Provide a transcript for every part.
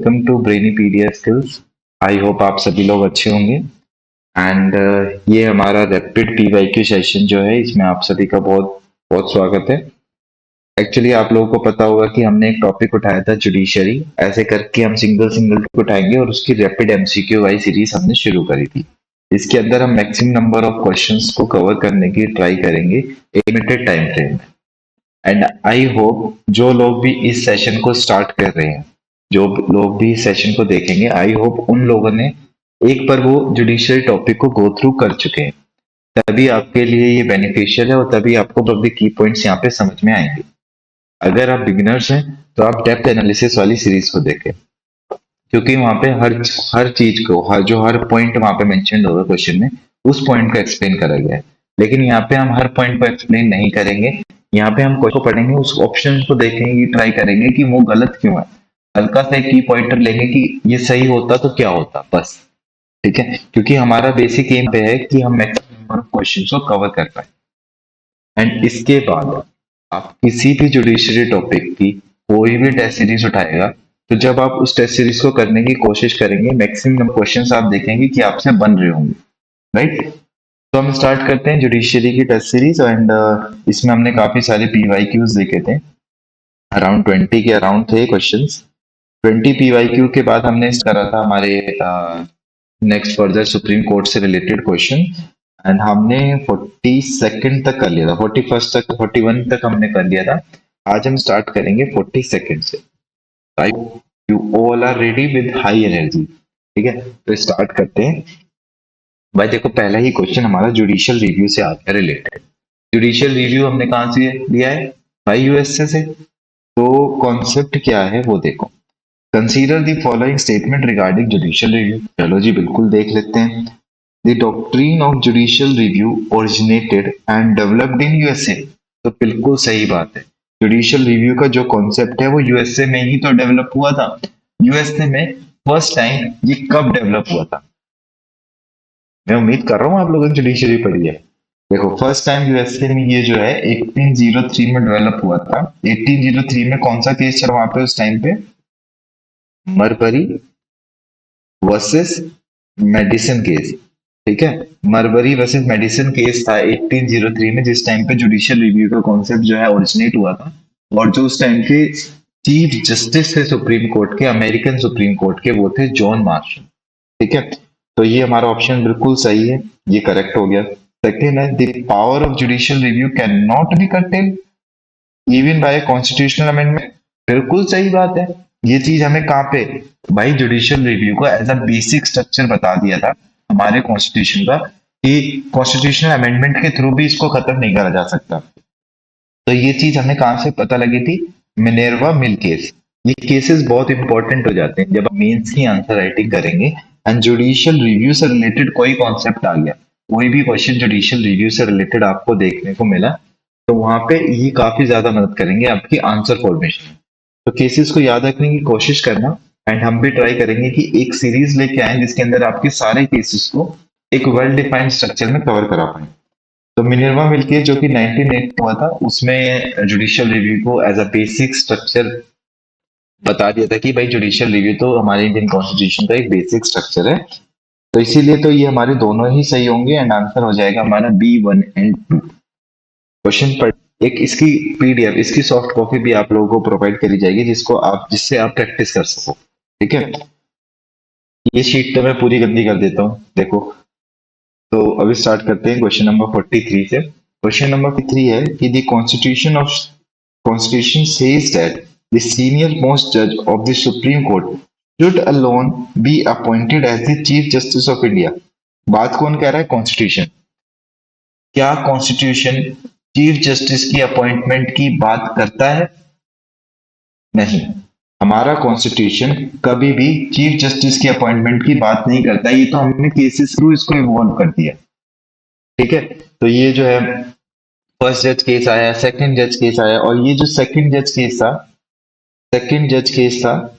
Welcome to Brainypedia skills. I hope आप सभी लोग अच्छे होंगे। एंड ये हमारा रैपिड पीवाईक्यू सेशन जो है, इसमें आप सभी का बहुत बहुत स्वागत है। एक्चुअली आप लोगों को पता होगा कि हमने एक टॉपिक उठाया था जुडिशरी, ऐसे करके हम सिंगल सिंगल उठाएंगे और उसकी रैपिड एमसीक्यू वाई सीरीज हमने शुरू करी थी। इसके अंदर हम मैक्सिमम नंबर ऑफ क्वेश्चंस को कवर करने की ट्राई करेंगे एक limited time frame. And I hope जो लोग भी इस सेशन को स्टार्ट कर रहे हैं, जो लोग भी इस सेशन को देखेंगे, आई होप उन लोगों ने एक बार वो जुडिशियल टॉपिक को गो थ्रू कर चुके हैं। तभी आपके लिए ये बेनिफिशियल है और तभी आपको पब्लिक की पॉइंट्स यहाँ पे समझ में आएंगे। अगर आप बिगिनर्स हैं तो आप डेप्थ एनालिसिस वाली सीरीज को देखें, क्योंकि वहां पे हर चीज को, हर पॉइंट वहां पे मेंशन होगा क्वेश्चन में, उस पॉइंट को एक्सप्लेन करा गया है। लेकिन यहाँ पे हम हर पॉइंट को एक्सप्लेन नहीं करेंगे। यहाँ पे हम क्वेश्चन को पढ़ेंगे, उस ऑप्शन को देखेंगे, ट्राई करेंगे कि वो गलत क्यों है, हल्का सा की पॉइंटर लेंगे कि ये सही होता तो क्या होता, बस। ठीक है, क्योंकि हमारा बेसिक एम पे है कि हम मैक्सिमम नंबर ऑफ क्वेश्चन को कवर कर पाए। एंड इसके बाद आप किसी भी जुडिशरी टॉपिक की कोई भी टेस्ट सीरीज उठाएगा, तो जब आप उस टेस्ट सीरीज को करने की कोशिश करेंगे, मैक्सिमम क्वेश्चंस आप देखेंगे कि आपसे बन रहे होंगे, राइट। तो हम स्टार्ट करते हैं जुडिशरी की टेस्ट सीरीज। एंड इसमें हमने काफी सारे पीवाईक्यूज देखे थे, अराउंड 20 के अराउंड थे क्वेश्चंस। 20 पीवाईक्यू के बाद हमने करा था हमारे नेक्स्ट फर्दर सुप्रीम कोर्ट से रिलेटेड क्वेश्चन। एंड हमने 42nd तक कर लिया था, 41st तक, 41 तक हमने कर लिया था। आज हम स्टार्ट करेंगे 42nd से। Right, you all are ready with high energy. ठीक है, तो स्टार्ट करते हैं। भाई देखो, पहला ही क्वेश्चन हमारा जुडिशियल रिव्यू से आ गया रिलेटेड। जुडिशियल रिव्यू हमने कहाँ से लिया है भाई? यूएसए से। तो कॉन्सेप्ट क्या है वो देखो। Consider the following statement regarding judicial review. चलो जी, बिल्कुल देख लेते हैं। The doctrine of judicial review originated and developed in USA. तो बिल्कुल सही बात है, जुडिशियल रिव्यू का जो कॉन्सेप्ट है वो यूएसए में ही तो डेवलप हुआ था। यूएसए में फर्स्ट टाइम ये कब डेवलप हुआ था? मैं उम्मीद कर रहा हूँ आप लोगों ने जुडिशरी पढ़ी है। देखो, फर्स्ट टाइम यूएसए में ये जो है 1803 में डेवलप हुआ था। 1803 में कौन सा केस चला वहां पे उस टाइम पे? मरबरी वर्सेस मेडिसन केस। ठीक है, मरबरी वर्सेस मेडिसन केस था 1803 में, जिस टाइम पे जुडिशियल रिव्यू का कॉन्सेप्ट जो है ओरिजिनेट हुआ था। और जो उस टाइम के चीफ जस्टिस थे सुप्रीम कोर्ट के, अमेरिकन सुप्रीम कोर्ट के, वो थे जॉन मार्शल। ठीक है, तो ये हमारा ऑप्शन बिल्कुल सही है, ये करेक्ट हो गया। सेकेंड है, the power of judicial review can not be curtailed even bye constitutional amendment. बिल्कुल सही बात है। ये चीज हमें कहाँ पे भाई, जुडिशियल रिव्यू को एज अ बेसिक स्ट्रक्चर बता दिया था हमारे कॉन्स्टिट्यूशन का, कि कॉन्स्टिट्यूशनल अमेंडमेंट के थ्रू भी इसको खत्म नहीं करा जा सकता। तो ये चीज हमें कहाँ से पता लगी थी? मिनेर्वा मिल केस। ये केसेस बहुत इंपॉर्टेंट हो जाते हैं जब आप मेंस की आंसर राइटिंग करेंगे एंड जुडिशियल रिव्यू से रिलेटेड कोई कॉन्सेप्ट आ गया, कोई भी क्वेश्चन जुडिशियल रिव्यू से रिलेटेड आपको देखने को मिला, तो वहां पे ये काफी ज्यादा मदद करेंगे आपकी आंसर फॉर्मेशन में। तो केसेस को याद रखने की कोशिश करना। एंड हम भी ट्राई करेंगे कि एक सीरीज लेके आए जिसके अंदर आपके सारे केसेस को एक वेल डिफाइंड स्ट्रक्चर में कवर करा पाए। तो मिनर्वा मिल केस जो कि 1980 हुआ था, उसमें जुडिशियल रिव्यू को एज अ बेसिक स्ट्रक्चर बता दिया था कि भाई जुडिशियल रिव्यू तो हमारे इंडियन कॉन्स्टिट्यूशन का एक बेसिक स्ट्रक्चर है। तो इसीलिए तो ये हमारे दोनों ही सही होंगे एंड आंसर हो जाएगा हमारा B1 and 2। क्वेश्चन पर एक इसकी पीडीएफ, इसकी सॉफ्ट कॉपी भी आप लोगों को प्रोवाइड करी जाएगी, जिससे आप प्रैक्टिस कर सको। ठीक है, ये शीट तो मैं पूरी गंदी कर देता हूँ, देखो। तो अभी स्टार्ट करते हैं क्वेश्चन नंबर 43 से। क्वेश्चन नंबर 43 है कि the constitution says that the senior most जज of the supreme court should alone be appointed as the chief justice of India. बात कौन कह रहा है? कॉन्स्टिट्यूशन। क्या कॉन्स्टिट्यूशन चीफ जस्टिस की अपॉइंटमेंट की बात करता है? नहीं, हमारा कॉन्स्टिट्यूशन कभी भी चीफ जस्टिस की अपॉइंटमेंट की बात नहीं करता। ये तो हमने केसेस थ्रू इसको इवॉल्व कर दिया। ठीक है, तो ये जो है फर्स्ट जज केस आया, सेकंड जज केस आया, और ये जो सेकंड जज केस था,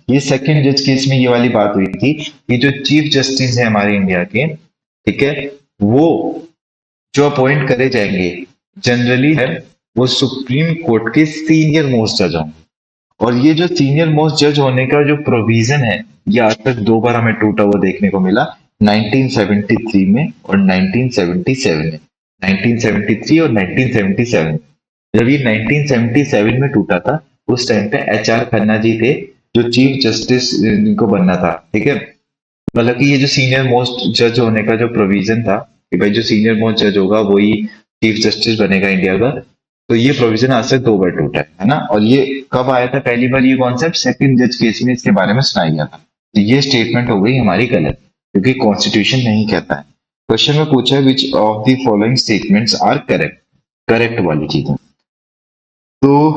ये सेकंड जज केस में ये वाली बात हुई थी कि जो चीफ जस्टिस है हमारे इंडिया के, ठीक है, वो जो अपॉइंट करे जाएंगे जनरली है वो सुप्रीम कोर्ट के सीनियर मोस्ट जज होंगे। और ये जो सीनियर मोस्ट जज होने का जो प्रोविजन है, ये आज तक दो बार हमें टूटा हुआ देखने को मिला, 1973 में और 1977 में। 1973 और 1977, जब ये 1977 में टूटा था, उस टाइम पे HR खन्ना जी थे जो चीफ जस्टिस को बनना था, ठीक है। मतलब कि ये जो सीनियर मोस्ट जज होने का जो प्रोविजन था कि भाई जो सीनियर मोस्ट जज होगा वही चीफ जस्टिस बनेगा इंडिया का, तो ये प्रोविजन आज से दो बार टूटा है ना। और ये कब आया था पहली बार ये कॉन्सेप्ट? सेकंड जज केस में इसके बारे में सुनाया गया था। तो ये स्टेटमेंट हो गई हमारी गलत, क्योंकि कॉन्स्टिट्यूशन नहीं कहता है। क्वेश्चन में पूछा है which of the following statements are correct, correct वाली चीजें। तो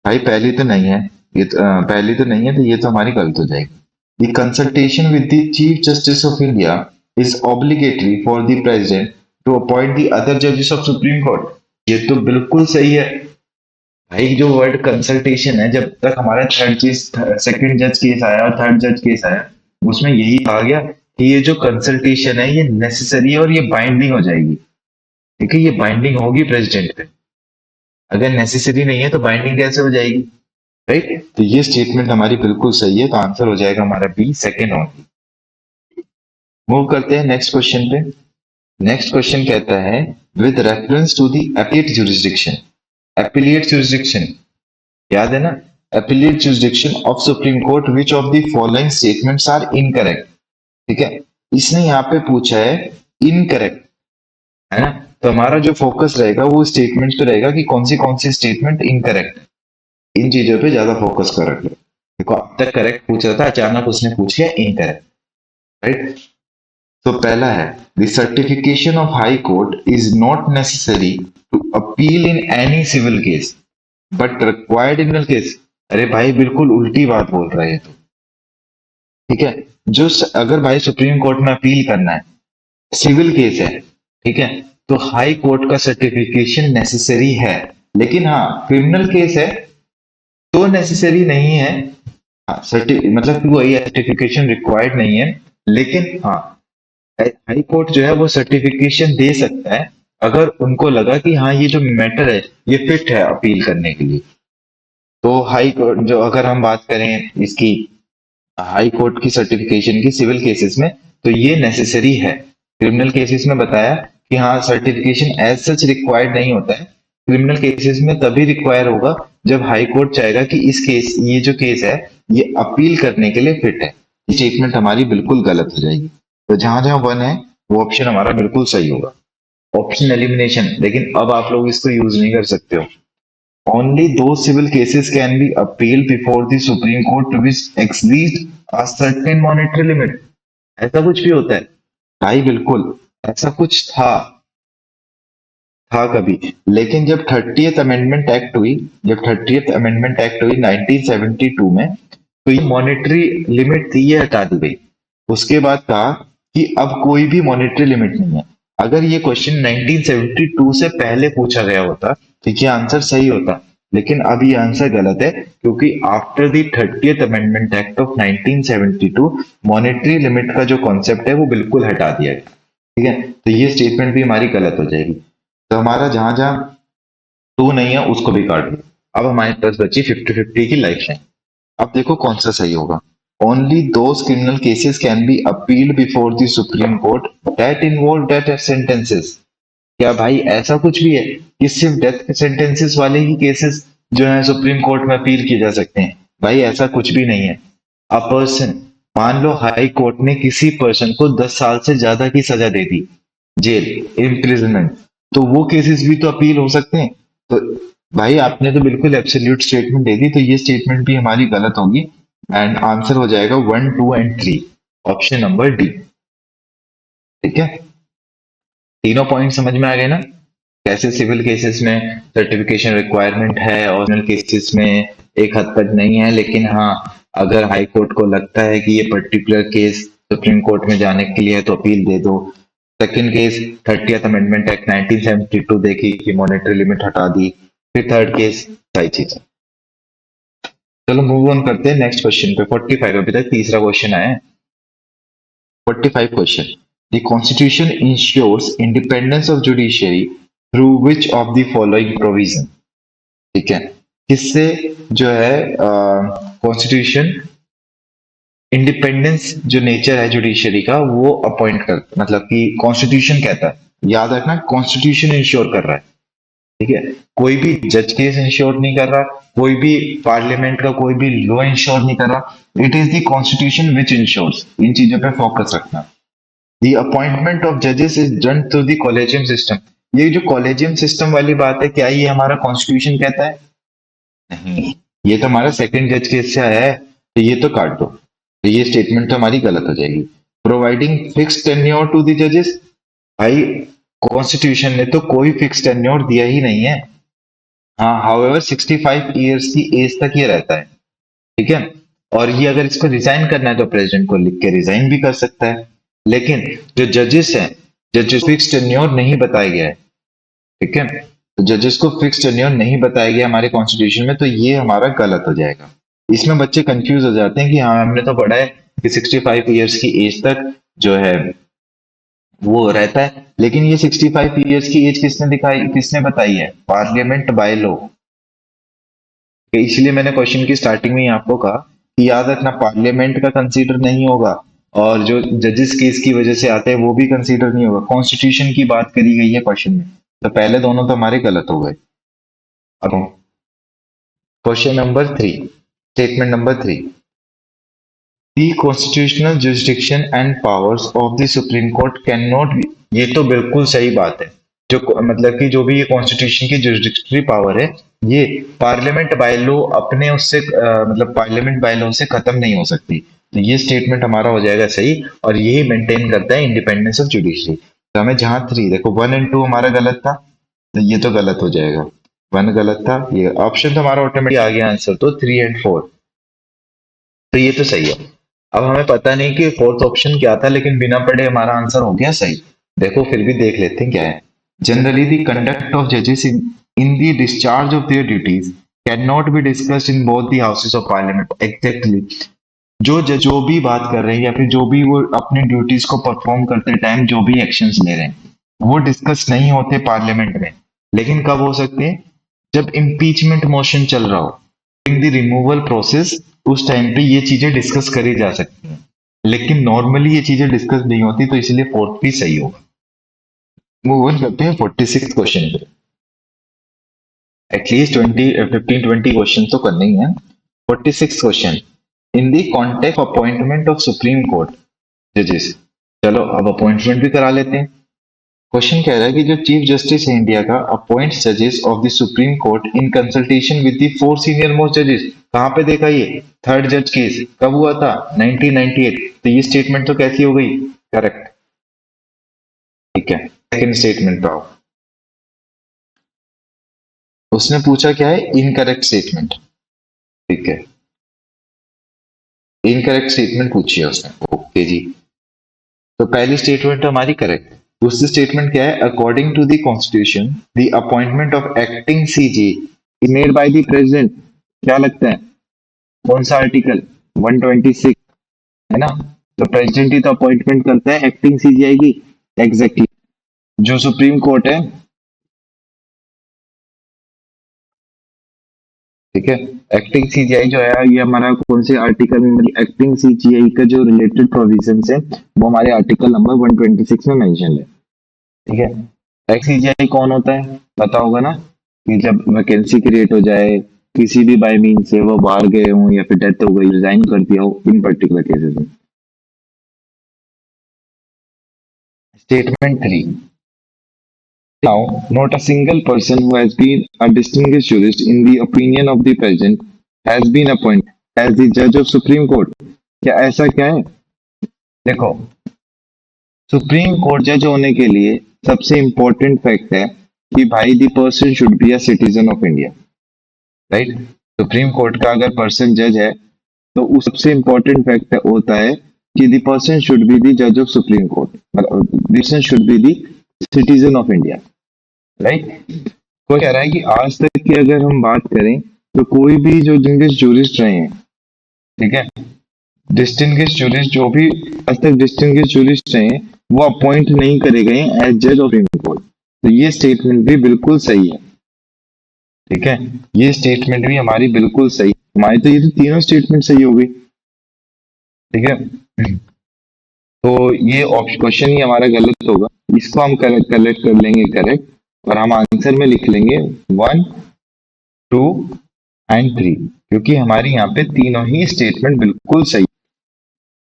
भाई पहली तो नहीं है, ये तो, पहली तो नहीं है, तो ये तो हमारी गलत हो जाएगी। The consultation with the Chief Justice of India is obligatory for the President to appoint the other judges of Supreme Court. ये तो बिल्कुल सही है भाई। जो वर्ड कंसल्टेशन है, जब तक हमारा थर्ड चीज सेकंड जज केस आया और थर्ड जज केस आया, उसमें यही कहा गया कि ये जो कंसल्टेशन है ये नेसेसरी है और ये बाइंडिंग हो जाएगी, ठीक है। ये बाइंडिंग होगी प्रेसिडेंट पे। अगर नेसेसरी नहीं है तो बाइंडिंग कैसे हो जाएगी, राइट। तो ये स्टेटमेंट हमारी बिल्कुल सही है, तो आंसर हो जाएगा हमारा बी, सेकंड ओनली। मूव करते हैं नेक्स्ट क्वेश्चन पे। नेक्स्ट क्वेश्चन कहता है with reference to the appellate jurisdiction, appellate jurisdiction याद है ना, appellate jurisdiction of supreme court which of the following statements are incorrect, ठीक है। इसने यहाँ पे पूछा है इनकरेक्ट, है ना। तो हमारा जो फोकस रहेगा वो स्टेटमेंट पे रहेगा कि कौन सी स्टेटमेंट इनकरेक्ट, इन चीजों पे ज्यादा फोकस कर रखे। देखो अब तक करेक्ट पूछ रहा था, अचानक उसने पूछ लिया इनकरेक्ट, राइट। तो पहला है the certification of high court is not necessary to appeal in any civil case but required in case. अरे भाई बिल्कुल उल्टी बात बोल रहा है तो, ठीक है। अगर भाई सुप्रीम कोर्ट में अपील करना है, सिविल केस है, ठीक है, तो हाई कोर्ट का सर्टिफिकेशन नेसेसरी है। लेकिन हाँ क्रिमिनल केस है तो नेसेसरी नहीं है, हाँ मतलब कि वही सर्टिफिकेशन रिक्वायर्ड नहीं है। लेकिन हाँ हाई कोर्ट जो है वो सर्टिफिकेशन दे सकता है अगर उनको लगा कि हाँ ये जो मैटर है ये फिट है अपील करने के लिए। तो हाई कोर्ट जो, अगर हम बात करें इसकी हाई कोर्ट की सर्टिफिकेशन की सिविल केसेस में, तो ये नेसेसरी है। क्रिमिनल केसेस में बताया कि हाँ सर्टिफिकेशन एज सच रिक्वायर्ड नहीं होता है, क्रिमिनल केसेस में तभी रिक्वायर होगा जब हाई कोर्ट चाहेगा कि इस केस, ये जो केस है ये अपील करने के लिए फिट है। स्टेटमेंट हमारी बिल्कुल गलत हो जाएगी। तो जहां जहां वन है वो ऑप्शन हमारा बिल्कुल सही होगा, ऑप्शन एलिमिनेशन। लेकिन अब आप लोग इसको यूज नहीं कर सकते हो। Only those civil cases can be appealed before the Supreme Court which exceed a certain monetary limit. ऐसा कुछ भी होता है भाई, बिल्कुल ऐसा कुछ था कभी। लेकिन जब 30th अमेंडमेंट एक्ट हुई, जब 30th अमेंडमेंट एक्ट हुई 1972 में, तो ये मॉनेटरी लिमिट थी, ये हटा दी गई। उसके बाद कहा कि अब कोई भी मॉनेटरी लिमिट नहीं है। अगर ये क्वेश्चन 1972 से पहले पूछा गया होता, ठीक है, आंसर सही होता। लेकिन अब ये आंसर गलत है, क्योंकि after the 30th amendment act of 1972 monetary limit का जो कॉन्सेप्ट है वो बिल्कुल हटा दिया गया, ठीक है। तो ये स्टेटमेंट भी हमारी गलत हो जाएगी। तो हमारा जहां जहां टू नहीं है उसको भी काट दो। अब हमारे पास बची 50-50 की लाइफ लाइन। अब देखो कौन सा सही होगा। Only those criminal cases can be appealed before the supreme court that involve death sentences. क्या भाई ऐसा कुछ भी है कि सिर्फ डेथ सेंटेंसेस वाले ही केसेस जो है सुप्रीम कोर्ट में अपील किए जा सकते हैं? भाई ऐसा कुछ भी नहीं है। अ पर्सन, मान लो हाई कोर्ट ने किसी पर्सन को 10 साल से ज्यादा की सजा दे दी, जेल, इम्प्रिजनमेंट, तो वो केसेस भी तो अपील हो सकते हैं। तो भाई आपने तो बिल्कुल एब्सोल्यूट स्टेटमेंट दे दी, तो ये स्टेटमेंट भी हमारी गलत होगी एंड आंसर हो जाएगा 1, 2 एंड 3, ऑप्शन नंबर डी, ठीक है। तीनों पॉइंट समझ में आ गए ना, कैसे सिविल केसेस में सर्टिफिकेशन रिक्वायरमेंट है और क्रिमिनल केसेस में एक हद तक नहीं है। लेकिन हाँ अगर हाई कोर्ट को लगता है कि ये पर्टिकुलर केस सुप्रीम कोर्ट में जाने के लिए है तो अपील दे दो। Second case 30th amendment act 1972 देखी कि मॉनेटरी लिमिट हटा दी। फिर थर्ड केस सही चीज। चलो मूव ऑन करते हैं नेक्स्ट क्वेश्चन पे। 45 अभी तक तीसरा क्वेश्चन आया है। 45 question, the constitution ensures independence of judiciary through which of the following provision, ठीक है। किससे जो है कॉन्स्टिट्यूशन इंडिपेंडेंस जो नेचर है जुडिशरी का वो अपॉइंट कर मतलब कि कॉन्स्टिट्यूशन कहता है, याद रखना कॉन्स्टिट्यूशन इंश्योर कर रहा है। ठीक है, कोई भी जज केस इंश्योर नहीं कर रहा, कोई भी पार्लियामेंट का कोई भी लॉ इंश्योर नहीं कर रहा, it is the constitution which ensures. इन चीजों पे फोकस रखना। द अपॉइंटमेंट ऑफ जजेस is done through the collegium system. ये जो कॉलेजियम सिस्टम वाली बात है, क्या ये हमारा कॉन्स्टिट्यूशन कहता है? नहीं, ये तो हमारा सेकंड जज केस से आया है, तो ये तो काट दो, तो ये स्टेटमेंट तो हमारी गलत हो जाएगी। Providing fix tenure to the जजेस, भाई कॉन्स्टिट्यूशन ने तो कोई फिक्स टेन्योर दिया ही नहीं है। हाँ, हाउएवर 65 ईयर्स की एज तक ये रहता है। ठीक है, और ये अगर इसको रिजाइन करना है तो प्रेसिडेंट को लिख के रिजाइन भी कर सकता है। लेकिन जो जजेस हैं, जजेस फिक्स टेन्योर नहीं बताया गया है। ठीक है, तो जजेस को फिक्स टेन्योर नहीं बताया गया हमारे कॉन्स्टिट्यूशन में, तो ये हमारा गलत हो जाएगा। इसमें बच्चे कंफ्यूज हो जाते हैं कि हाँ हमने तो पढ़ा है कि 65 ईयर्स की एज तक जो है वो रहता है, लेकिन ये 65 ईयर्स की एज किसने दिखाई, किसने बताई है? Parliament by law. इसलिए मैंने क्वेश्चन की स्टार्टिंग में ही आपको कहा कि याद रखना पार्लियामेंट का कंसीडर नहीं होगा, और जो जजेस केस की वजह से आते हैं वो भी कंसीडर नहीं होगा। कॉन्स्टिट्यूशन की बात करी गई है क्वेश्चन में, तो पहले दोनों तो हमारे गलत हो गए। अब question number 3, statement number 3, the constitutional jurisdiction and powers of the supreme court can not be. ये तो बिल्कुल सही बात है। जो मतलब कि जो भी ये कॉन्स्टिट्यूशन की जुरिस्डिक्शनरी पावर है, ये पार्लियामेंट बाय लॉ अपने उससे मतलब पार्लियामेंट बाय लॉ से खत्म नहीं हो सकती। तो ये स्टेटमेंट हमारा हो जाएगा सही, और यही मेंटेन करता है इंडिपेंडेंस ऑफ जुडिशरी। तो हमें जहां 3 देखो 1 एंड 2 हमारा गलत था, तो ये तो गलत हो जाएगा। 1 गलत था, ये ऑप्शन तो हमारा ऑटोमेटिक आ गया आंसर, तो 3 एंड 4, तो ये तो सही है। अब हमें पता नहीं कि फोर्थ ऑप्शन क्या था, लेकिन बिना पढ़े हमारा आंसर हो गया सही। देखो फिर भी देख लेते हैं क्या है। जनरली द कंडक्ट ऑफ जजेस in the discharge of their duties can not be discussed in both the houses of parliament. Exactly, जो जज जो भी बात कर रहे हैं या फिर जो भी वो अपनी ड्यूटीज को परफॉर्म करते टाइम जो भी एक्शंस ले रहे हैं, वो डिस्कस नहीं होते पार्लियामेंट में। लेकिन कब हो सकते हैं? जब इम्पीचमेंट मोशन चल रहा हो, इन द रिमूवल प्रोसेस, उस टाइम पे ये चीजें डिस्कस करी जा सकती हैं। लेकिन नॉर्मली ये चीजें डिस्कस नहीं होती, तो इसलिए फोर्थ भी सही होगा। मूव ऑन करते हैं 46 क्वेश्चन पे। एटलीस्ट 15-20 क्वेश्चन तो करने ही है। 46 question, in the contact appointment of supreme court जजेस। चलो अब अपॉइंटमेंट भी करा लेते हैं। क्वेश्चन कह रहा है कि जो चीफ जस्टिस है इंडिया का अपॉइंट्स जजेस of the supreme court in consultation with the 4 senior most जजेस। कहां पे देखा ये? थर्ड जज केस कब हुआ था? 1998। तो ये स्टेटमेंट तो कैसी हो गई? करेक्ट। ठीक है, सेकंड स्टेटमेंट पे आओ। उसने पूछा क्या है? Incorrect statement. ठीक है, इनकरेक्ट स्टेटमेंट पूछी है उसने। ओके जी, तो पहली स्टेटमेंट हमारी करेक्ट। दूसरी स्टेटमेंट क्या है? According to the constitution the appointment of acting CJ is made by the president. क्या लगता है कौन सा आर्टिकल? 126 है ना? तो प्रेसिडेंट ही तो अपॉइंटमेंट करता है एक्टिंग सीजीआई की। एग्जैक्टली, जो सुप्रीम कोर्ट है। ठीक है, एक्टिंग सीजीआई जो है ये हमारा कौन से आर्टिकल में, एक्टिंग सीजीआई का जो रिलेटेड प्रोविजन है वो हमारे आर्टिकल नंबर 126 में मेंशन है। ठीक है, एक्स सीजीआई कौन होता है पता होगा ना, कि जब वैकेंसी क्रिएट हो जाए, किसी भी बाय मीन से वो बाहर गए हों या फिर डेथ हो गई, रिजाइन कर दिया हो, इन पर्टिकुलर केसेस में। Statement 3, now not a single person who has been a distinguished jurist in the opinion of the president has been appointed as the judge of Supreme Court। क्या ऐसा क्या है? देखो, सुप्रीम कोर्ट जज होने के लिए सबसे इंपॉर्टेंट फैक्ट है कि भाई the person should be a citizen of India. Right, supreme court का अगर पर्सन जज है तो उस सबसे इंपॉर्टेंट फैक्ट होता है कि the person should be the जज ऑफ सुप्रीम कोर्ट, मतलब the person should be the citizen of India. Right, कोई कह रहा है कि आज तक की अगर हम बात करें तो कोई भी जो डिस्टिंग्विश्ड जूरिस्ट रहे हैं, ठीक है, डिस्टिंग्विश्ड जूरिस्ट जो भी आज तक डिस्टिंग्विश्ड जूरिस्ट रहे हैं, वो अपॉइंट नहीं करे गए एज जज ऑफ सुप्रीम कोर्ट। तो ये स्टेटमेंट भी बिल्कुल सही है। ठीक है, ये स्टेटमेंट भी हमारी बिल्कुल सही, हमारी तो ये तो तीनों स्टेटमेंट सही हो गई। ठीक है, तो ये क्वेश्चन ही हमारा गलत होगा, इसको हम कलेक्ट कर लेंगे करेक्ट, और हम आंसर में लिख लेंगे 1, 2 एंड 3, क्योंकि हमारी यहाँ पे तीनों ही स्टेटमेंट बिल्कुल सही।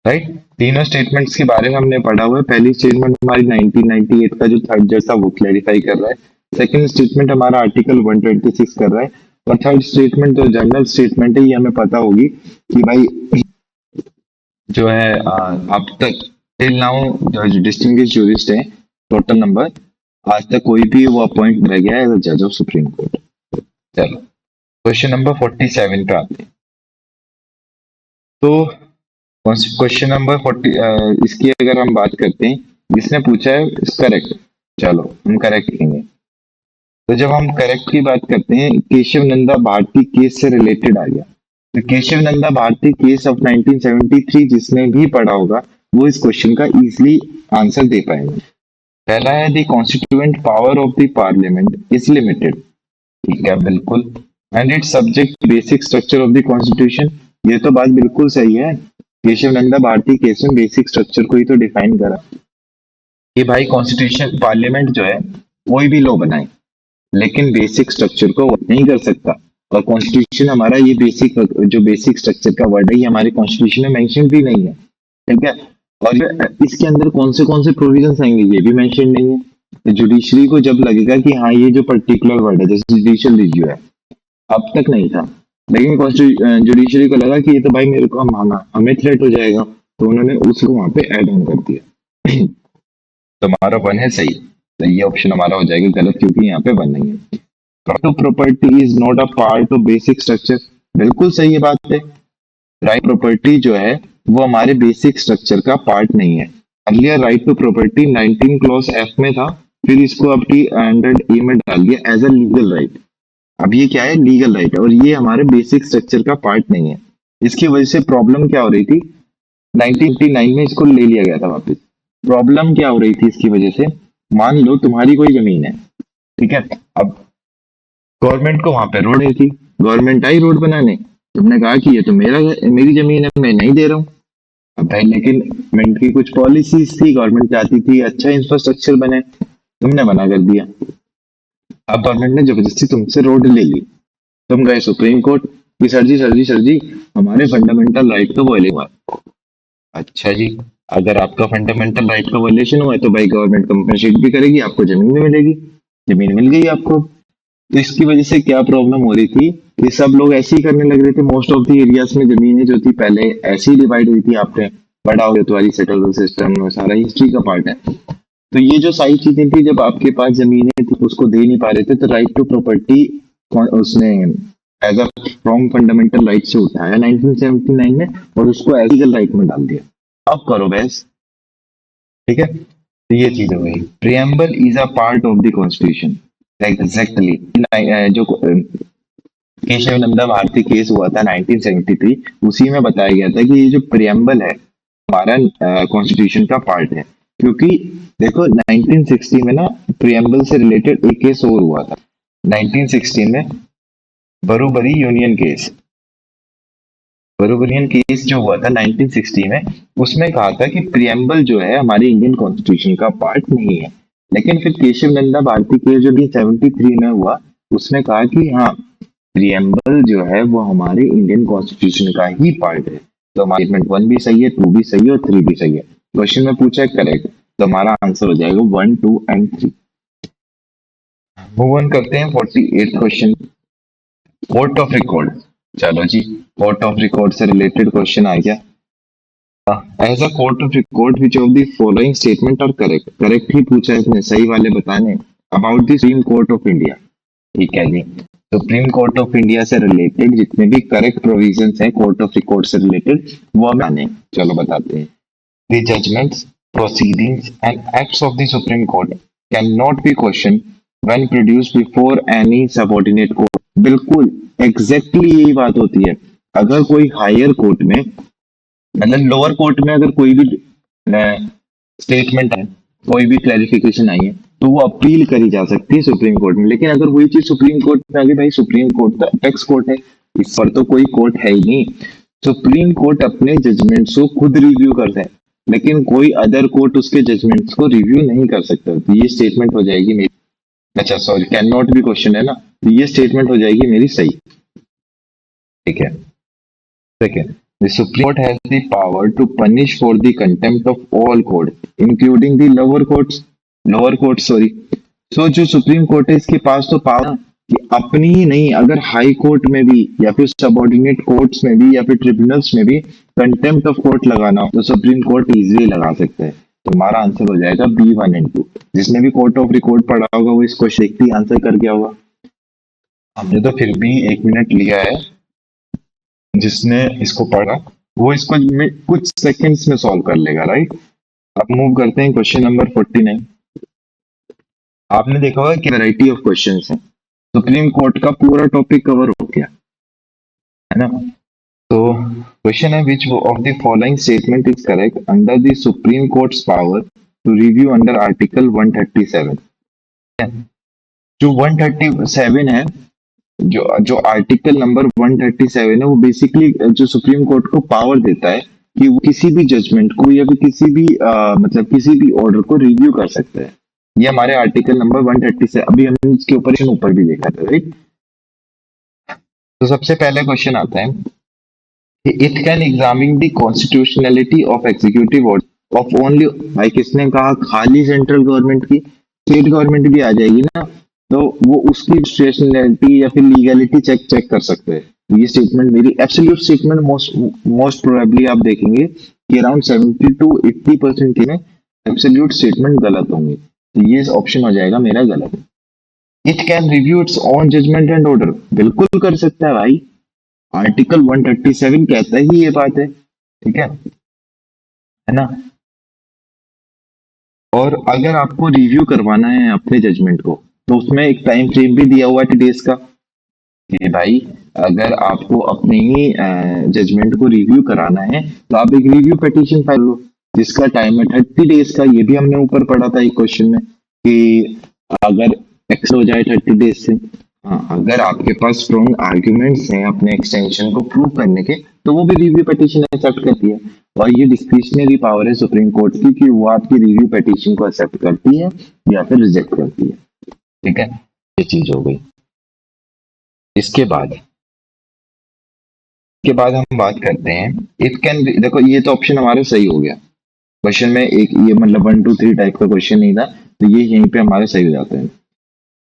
राइट, तीनों स्टेटमेंट्स के बारे में हमने पढ़ा हुआ है। पहली स्टेटमेंट हमारी 1998 का जो थर्ड जैसा वो क्लेरिफाई कर रहा है, सेकंड स्टेटमेंट हमारा आर्टिकल 126 कर रहा है, और थर्ड स्टेटमेंट जो जनरल स्टेटमेंट है ये हमें पता होगी कि भाई जो है अब तक टिल नाउ जो डिस्टिंग्विश्ड जूरिस्ट है टोटल नंबर, आज तक कोई भी वो अपॉइंट रह गया है एज जज ऑफ सुप्रीम कोर्ट। चलो क्वेश्चन नंबर 47 पे आते हैं। तो क्वेश्चन नंबर 40 इसकी अगर हम बात करते हैं, जिसने पूछा है करेक्ट, चलो हम करेक्ट लिखेंगे। तो जब हम करेक्ट की बात करते हैं, केशव नंदा भारती केस से रिलेटेड आ गया। तो केशव नंदा भारती केस ऑफ 1973 जिसने भी पढ़ा होगा वो इस क्वेश्चन का इजीली आंसर दे पाएंगे। पहला है the constituent power of the parliament is limited, ठीक है बिल्कुल, and it's subject basic structure of the constitution, ये तो बात बिल्कुल सही है। केशव नंदा भारती केस में बेसिक स्ट्रक्चर को ही तो डिफाइन करा कि भाई कॉन्स्टिट्यूशन पार्लियामेंट जो है कोई भी लॉ बनाए, लेकिन बेसिक स्ट्रक्चर को नहीं कर सकता। और कॉन्स्टिट्यूशन हमारा ये बेसिक जो बेसिक स्ट्रक्चर का वर्ड है ये हमारे कॉन्स्टिट्यूशन में मेंशन भी नहीं है। ठीक है, और इसके अंदर कौन से प्रोविजन आएंगे ये भी मेंशन नहीं है। तो जुडिशरी को जब लगेगा कि हाँ ये जो पर्टिकुलर वर्ड है जैसे जुडिशियल रिव्यू है, अब तक नहीं था, लेकिन जुडिशरी को लगा कि ये तो भाई मेरे को हमें थ्रेट हो जाएगा, तो उन्होंने उसको वहां पे ऐड ऑन कर दिया। तो हमारा वन है सही, तो ये ऑप्शन हमारा हो जाएगा गलत, क्योंकि यहाँ पे वन नहीं है। Right to property is not a part of basic structure, बिल्कुल सही है बात है। राइट प्रॉपर्टी जो है वो हमारे बेसिक स्ट्रक्चर का पार्ट नहीं है। Earlier right to property 19 clause F में था, फिर इसको अपनी 100 ए में डाल दिया एज अ लीगल राइट। अब ये क्या है, लीगल राइट है, और ये हमारे बेसिक स्ट्रक्चर का पार्ट नहीं है। इसकी वजह से प्रॉब्लम क्या हो रही थी, 1989 में इसको ले लिया गया था वापस। प्रॉब्लम क्या हो रही थी इसकी वजह से, मान लो तुम्हारी कोई जमीन है, ठीक है, अब गवर्नमेंट को वहां पे रोड है थी, गवर्नमेंट आई रोड बनाने, तुमने कहा कि ये तो मेरी जमीन है, मैं नहीं दे रहा हूँ। अब भाई लेकिन गवर्नमेंट की कुछ पॉलिसीज थी, गवर्नमेंट चाहती थी अच्छा इंफ्रास्ट्रक्चर बने, तुमने मना कर दिया। अब गवर्नमेंट ने जबरदस्ती तुमसे रोड ले ली, तुम गए सुप्रीम कोर्ट कि सर जी हमारे फंडामेंटल राइट का वायलेशन हुआ। अच्छा जी, अगर आपका फंडामेंटल राइट का वायलेशन हुआ है तो भाई गवर्नमेंट कंपनसेट भी करेगी, आपको जमीन भी मिलेगी, जमीन मिल गई आपको। तो इसकी वजह से क्या प्रॉब्लम हो रही थी कि सब लोग ऐसे ही करने लग रहे थे। मोस्ट ऑफ द एरियाज में जमीनें जो थी पहले ऐसी डिवाइड हुई थी, आपने बड़ा हो गया तुम्हारी सेटलमेंट सिस्टम, सारा हिस्ट्री का पार्ट है। तो ये जो सारी चीजें थी, जब आपके पास जमीनें थी उसको दे नहीं पा रहे थे, तो राइट टू प्रॉपर्टी उसने as a from fundamental right से उठाया 1979 में, और उसको एज लीगल राइट में डाल दिया। अब करो बहस, ठीक है। तो ये चीज हो गई, preamble is a part of the constitution, exactly. जो केशव नंदा भारती केस हुआ था 1973, उसी में बताया गया था कि ये जो प्रियम्बल है हमारा कॉन्स्टिट्यूशन का पार्ट है। क्योंकि देखो 1960 में ना प्रियम्बल से रिलेटेड एक केस और हुआ था, 1916 में बरूबरी यूनियन केस। बरूबरियन केस जो हुआ था 1960 में, उसमें कहा था कि प्रियम्बल जो है हमारे इंडियन कॉन्स्टिट्यूशन का पार्ट नहीं है। लेकिन फिर केशव नंदा भारती केस जो 1973 में हुआ, उसने कहा कि हाँ प्रियम्बल जो है वो हमारे इंडियन कॉन्स्टिट्यूशन का ही पार्ट है। तो हमारा स्टेटमेंट 1 भी सही है, 2 भी सही है और 3 भी सही है। क्वेश्चन में पूछा है करेक्ट, तो हमारा आंसर हो जाएगा 1, 2 एंड 3। मूव ऑन करते हैं 48 क्वेश्चन, कोर्ट ऑफ रिकॉर्ड। चलो जी, कोर्ट ऑफ रिकॉर्ड से रिलेटेड क्वेश्चन आ गया। As a court of record which of the following statement are correct, correct ही पूछा है इसने, सही वाले बताने about the supreme court of India. ठीक है जी, सुप्रीम कोर्ट ऑफ इंडिया से रिलेटेड जितने भी करेक्ट प्रोविजंस हैं कोर्ट ऑफ रिकॉर्ड से रिलेटेड वो हम आने, चलो बताते हैं। The judgments, proceedings and acts of the Supreme Court cannot be questioned when produced before any subordinate court। बिल्कुल एग्जैक्टली यही बात होती है। अगर कोई हायर कोर्ट में, मतलब लोअर कोर्ट में अगर कोई भी स्टेटमेंट है, कोई भी क्लैरिफिकेशन आई है, तो वो अपील करी जा सकती है सुप्रीम कोर्ट में। लेकिन अगर वही चीज सुप्रीम कोर्ट में आ गई, भाई सुप्रीम कोर्ट तो अपेक्स कोर्ट है, इस पर तो कोई कोर्ट है ही नहीं। सुप्रीम कोर्ट अपने जजमेंट्स को खुद रिव्यू करता है, लेकिन कोई अदर कोर्ट उसके जजमेंट्स को रिव्यू नहीं कर सकता। तो ये स्टेटमेंट हो जाएगी मेरी, अच्छा sorry, can not be question है ना, तो ये स्टेटमेंट हो जाएगी मेरी सही। ठीक है। Second, the Supreme Court has the power to punish for the contempt of all court, including the lower courts. Lower courts, sorry. So जो सुप्रीम कोर्ट है इसके पास तो पावर कि अपनी ही नहीं, अगर हाई कोर्ट में भी या फिर सबऑर्डिनेट कोर्ट्स में भी या फिर ट्रिब्यूनल्स में भी कंटेम्प्ट ऑफ कोर्ट लगाना हो तो सुप्रीम कोर्ट इजीली लगा सकता है। तो हमारा आंसर हो जाएगा B1 and 2। जिसने भी कोर्ट ऑफ रिकॉर्ड पढ़ा होगा वो इसको देखते ही आंसर कर गया होगा। हमने तो फिर भी 1 मिनट लिया है, जिसने इसको पढ़ा वो इसको कुछ सेकंड्स में सॉल्व कर लेगा, राइट। अब मूव करते हैं क्वेश्चन नंबर 49। आपने देखा होगा कि वैरायटी ऑफ क्वेश्चंस हैं, सुप्रीम कोर्ट का पूरा टॉपिक कवर हो गया है ना। तो क्वेश्चन है, which of the following statement is correct under the supreme court's power to review under article 137। जो 137 है, जो जो आर्टिकल नंबर 137 है, वो बेसिकली जो सुप्रीम कोर्ट को पावर देता है कि वो किसी भी जजमेंट को या फिर किसी भी मतलब किसी भी ऑर्डर को रिव्यू कर सकता है। ये हमारे आर्टिकल नंबर 137, अभी हमने इसके ऊपर भी देखा था, राइट। तो सबसे पहले क्वेश्चन आता है कि it can examine the constitutionality of executive order of only, भाई किसने कहा खाली सेंट्रल गवर्नमेंट की, स्टेट गवर्नमेंट भी आ जाएगी ना, तो वो उसकी कॉन्स्टिट्यूशनलिटी या फिर लीगैलिटी चेक कर सकते हैं। तो ये स्टेटमेंट मेरी एब्सोल्यूट स्टेटमेंट मोस्ट प्रोबेबली आप देखेंगे कि अराउंड 70 to 80% में एब्सोल्यूट स्टेटमेंट गलत होंगे। तो ये ऑप्शन हो जाएगा मेरा गलत। It can review its own judgment and order, बिल्कुल कर सकता है भाई, आर्टिकल 137 कहता ही ये बात है, ठीक है ना। और अगर आपको रिव्यू करवाना है अपने जजमेंट को तो उसमें एक टाइम फ्रेम भी दिया हुआ है 30 डेज का कि भाई अगर आपको अपने ही जजमेंट को रिव्यू कराना है तो आप एक रिव्यू पिटीशन फाइल लो जिसका टाइम है 30 डेज का। ये भी हमने ऊपर पढ़ा था एक क्वेश्चन में कि अगर एक्स हो जाए 30 डेज से, हाँ, अगर आपके पास स्ट्रॉन्ग आर्ग्यूमेंट्स हैं अपने एक्सटेंशन को प्रूव करने के तो वो भी रिव्यू पिटीशन एक्सेप्ट करती है। और ये डिस्क्रिशनरी पावर है सुप्रीम कोर्ट की कि वो आपकी रिव्यू पिटीशन को एक्सेप्ट करती है या फिर रिजेक्ट करती है, ठीक है। ये चीज हो गई। इसके बाद हम बात करते हैं इट कैन, देखो ये तो ऑप्शन हमारा सही हो गया क्वेश्चन में, एक ये मतलब 1 2 3 टाइप का क्वेश्चन नहीं था, तो ये यहीं पे हमारे सही हो जाते हैं।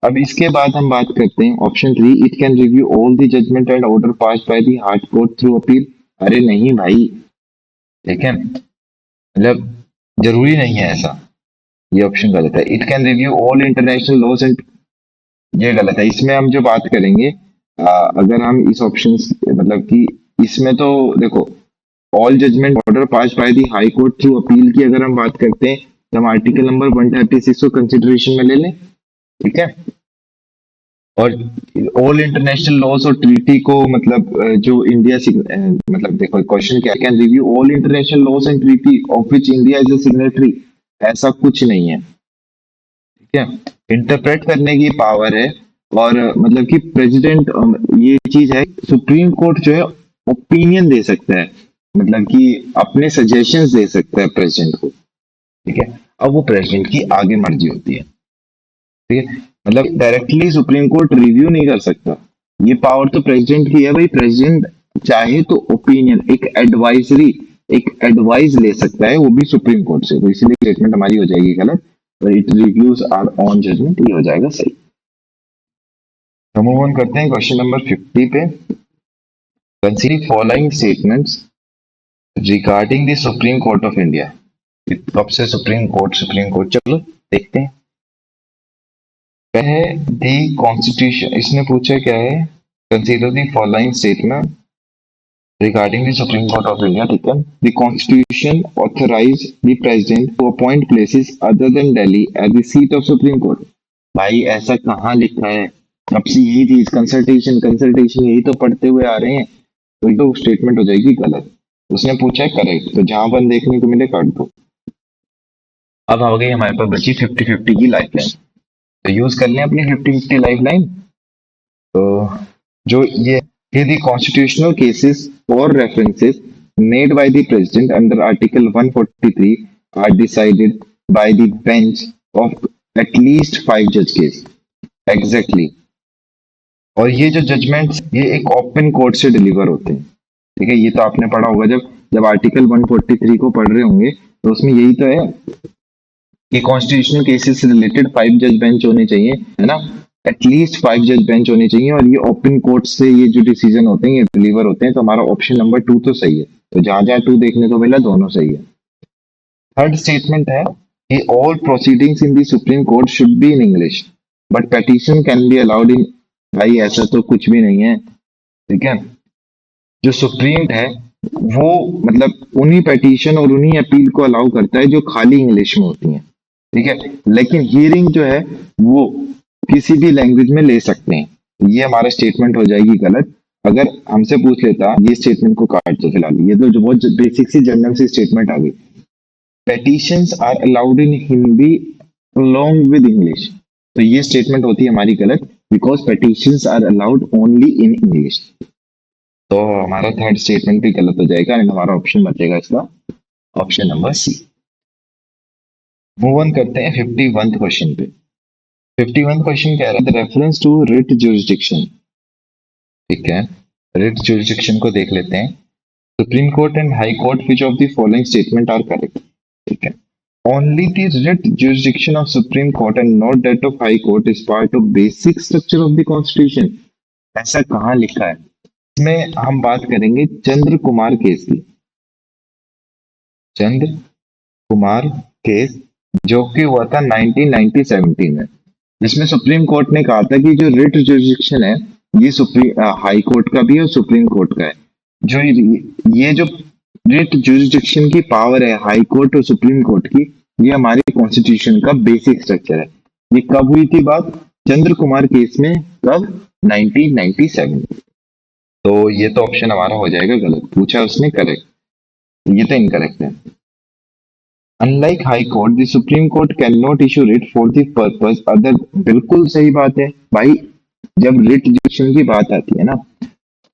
अब इसके बाद हम बात करते हैं option 3, it can review all the judgment and order passed by the high court through appeal. अरे नहीं भाई, ठीक है, मतलब जरूरी नहीं है ऐसा, ये ऑप्शन गलत है। It can review all international laws and, ये गलत है। इसमें हम जो बात करेंगे अगर हम इस ऑप्शन मतलब कि इसमें तो देखो all judgment order pass by the high court through appeal की अगर हम बात करते हैं तो हम आर्टिकल नंबर 136 को कंसिडरेशन में ले लें, ठीक है। और ऑल इंटरनेशनल लॉज और ट्रीटी को मतलब जो इंडिया मतलब देखो क्वेश्चन क्या, can review all international laws and treaty of which India is a signatory, ऐसा कुछ नहीं है, ठीक है। इंटरप्रेट करने की पावर है और मतलब कि प्रेसिडेंट, ये चीज है सुप्रीम कोर्ट जो है ओपिनियन दे सकता है, मतलब कि अपने सजेशंस दे सकता है प्रेसिडेंट को, ठीक है। अब वो प्रेसिडेंट की आगे मर्जी होती है, ठीक है। मतलब डायरेक्टली सुप्रीम कोर्ट रिव्यू नहीं कर सकता, ये पावर तो प्रेसिडेंट की है भाई। प्रेसिडेंट चाहे तो ओपिनियन, एक एडवाइजरी, एक एडवाइस ले सकता है, वो भी सुप्रीम कोर्ट से। तो इसलिए स्टेटमेंट हमारी हो जाएगी गलत, it reviews are on judgment, ये हो जाएगा सही। तो मूव ऑन करते हैं क्वेश्चन नंबर 50 पे। Consider following statements regarding the supreme court of India. कब से सुप्रीम कोर्ट, चलो देखते हैं। क्या है दी कॉन्स्टिट्यूशन, इसने पूछा क्या है, consider the following statement regarding the supreme court of India, ठीक है। The constitution authorize the president to appoint places other than Delhi as the seat of supreme court. भाई ऐसा कहाँ लिखा है, अब से यही चीज कंसल्टेशन यही तो पढ़ते हुए आ रहे हैं, तो ये तो स्टेटमेंट हो जाएगी गलत। उसने पूछा है करेक्ट, तो जहां पर देखने को मिले काट दो। अब आ गई हमारे पास बची 50-50 की लाइफ लाइन, तो यूज कर लें अपनी 50-50 लाइफ लाइन। तो जो ये दी कॉन्स्टिट्यूशनल केसेस और references made by the president under article 143 are decided by the bench of at least 5 जज केस। एग्जैक्टली। और ये जो जजमेंट्स ये एक ओपन कोर्ट से डिलीवर होते हैं। ठीक है, ये तो आपने पढ़ा होगा, जब जब आर्टिकल 143 को पढ़ रहे होंगे तो उसमें यही तो है कि कॉन्स्टिट्यूशनल केसेस से रिलेटेड 5 जज बेंच होने चाहिए, है ना। एटलीस्ट 5 जज बेंच होने चाहिए और ये ओपन कोर्ट से ये जो डिसीजन होते हैं ये डिलीवर होते हैं। तो हमारा ऑप्शन नंबर 2 तो सही है। तो जहां जहां 2 देखने को मिला दोनों सही है। थर्ड स्टेटमेंट है कि all proceedings in the supreme court should be in English but petition can be allowed in. भाई ऐसा तो कुछ भी नहीं है। ठीक है, जो सुप्रीम है वो मतलब उन्हीं पेटिशन और उन्हीं अपील को अलाउ करता है जो खाली इंग्लिश में होती हैं। ठीक है, लेकिन हियरिंग जो है वो किसी भी लैंग्वेज में ले सकते हैं। ये हमारा स्टेटमेंट हो जाएगी गलत। अगर हमसे पूछ लेता ये स्टेटमेंट को काट दो फिलहाल, ये तो जो बहुत बेसिक सी जनरल सी स्टेटमेंट आ गई। Petitions are allowed in Hindi along with English, तो ये स्टेटमेंट होती है हमारी गलत, because petitions are allowed only in English. तो हमारा थर्ड स्टेटमेंट भी गलत हो जाएगा एंड हमारा ऑप्शन बचेगा इसका option number C. Move on करते हैं 51 क्वेश्चन पे। 51 क्वेश्चन कह रहा है रेफरेंस टू रिट जुरिसडिक्शन। ठीक है, रिट जुरिसडिक्शन को देख लेते हैं। Supreme court and high court which of the following statement are correct. ठीक है, only the writ jurisdiction of supreme court and not that of high court is part of basic structure of the constitution. ऐसा कहाँ लिखा है? इसमें हम बात करेंगे चंद्र कुमार केस की। चंद्र कुमार केस जो कि हुआ था 1990-17 में, जिसमें सुप्रीम कोर्ट ने कहा था कि जो रिट जुरिसडिक्शन है ये सुप्रीम हाई कोर्ट का भी है और सुप्रीम कोर्ट का है। जो ये जो रिट जुरिसडिक्शन की पावर है हाई कोर्ट और सुप्रीम कोर्ट की, ये हमारे कॉन्स्टिट्यूशन का बेसिक स्ट्रक्चर है। ये कब हुई थी बात? चंद्र कुमार केस में। कब? 1997। तो ये तो ऑप्शन हमारा हो जाएगा गलत, पूछा उसने करेक्ट, ये तो इनकरेक्ट है। Unlike High Court, the Supreme Court cannot issue writ for the purpose other। बिल्कुल सही बात है भाई। जब रिट जुडिक्शन की बात आती है ना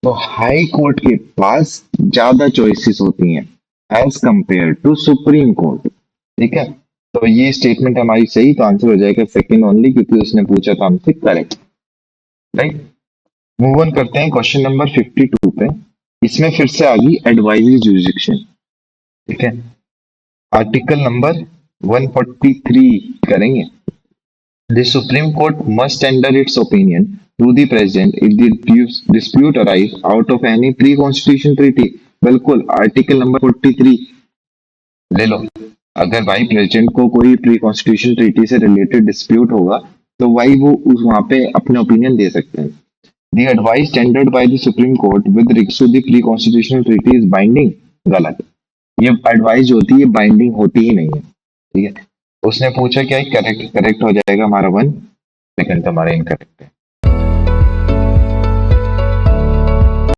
तो हाई कोर्ट के पास ज्यादा चॉइसेस होती हैं as compare to supreme court. ठीक है, तो ये स्टेटमेंट हमारी सही, तो आंसर हो जाएगा सेकंड ओनली, क्योंकि उसने पूछा था हमसे करेक्ट। राइट, मूव ऑन करते हैं क्वेश्चन नंबर 52 पे। इसमें फिर से आ गई एडवाइजरी जुरिसडिक्शन। ठीक है, आर्टिकल नंबर 143 करेंगे। The supreme court must tender its opinion to the president if the dispute arise out of any pre constitution treaty. बिल्कुल, आर्टिकल नंबर 43 ले लो। अगर भाई प्रेसिडेंट को कोई प्री कॉन्स्टिट्यूशन ट्रीटी से रिलेटेड डिस्प्यूट होगा तो भाई वो वहां पे अपने ओपिनियन दे सकते हैं। The advice tendered by the supreme court with regards to the pre constitutional treaty is binding. गलत, ये एडवाइस जो होती है बाइंडिंग होती ही नहीं है। ठीक है, उसने पूछा क्या है करेक्ट, करेक्ट हो जाएगा हमारा 1, सेकंड हमारा इनकरेक्ट है।